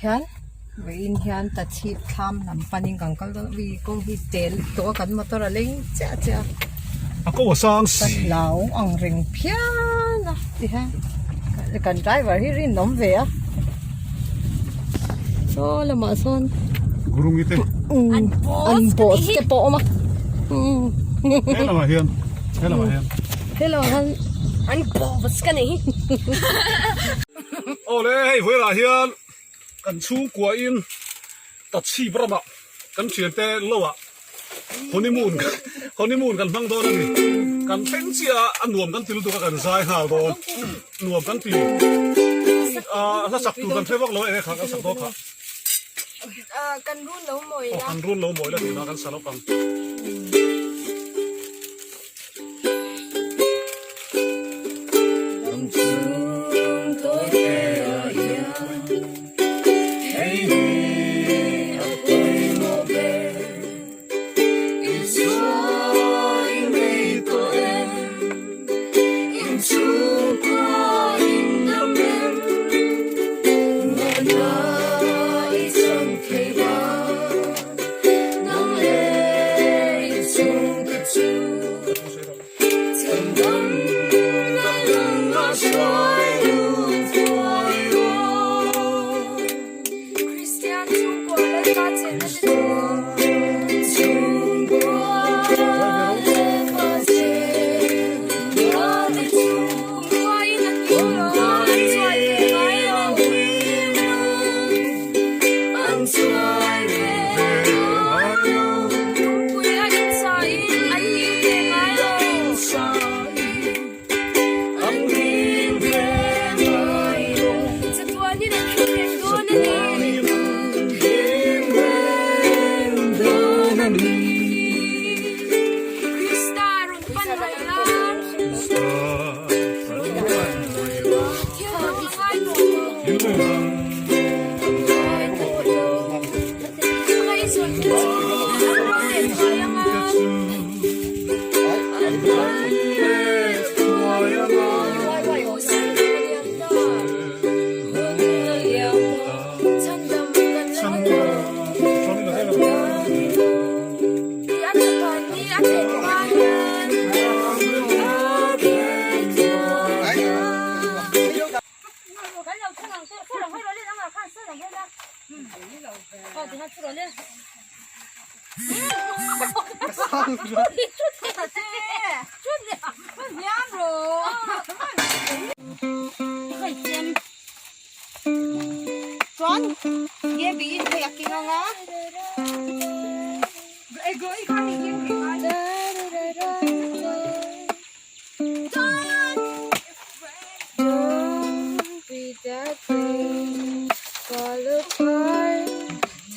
Hian vein hian ta chip tham lam paning kangkal vi ko hi tel to kan motor a leng cha cha ako sang si lao ang ring phian a ti ha kan driver hi rin nom ve a so lama son gurung ite an boss ke po ma hello ma hian hello han Anh boss cái này. ole hei hoi la hian kan chu kwa in ta chi brama kan thian te lowa honeymoon kan mang don ani kan theng chia anuam kan til tu ka kan sai ha don nuam kan ti la sak tu kan thewak lo e kha kan sak do kha Cần run nấu mồi ra. kan run lo moi la ti na kan salo pang John ye bi the yaking nga ai go I kan ye bi Don't be that way. Fall apart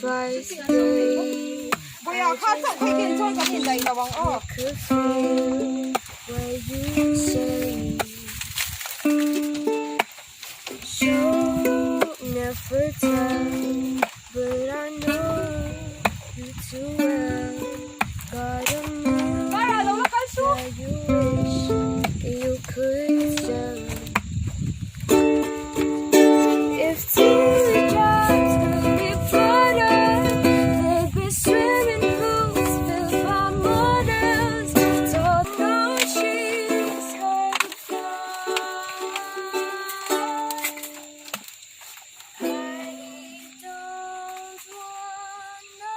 twice a day. bây giờ khát xong thấy tiền cho cái tiền đầy là bằng I could feel what you say. Show never tell, but I know you too well. Gotta move where you wish you could tell. If teardrops could be water, they'd be swimming pools filled by mortals. Don't know she's had fun. I don't wanna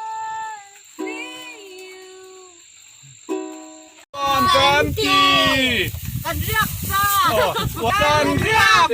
be you. kan ti kan riak sa kan riak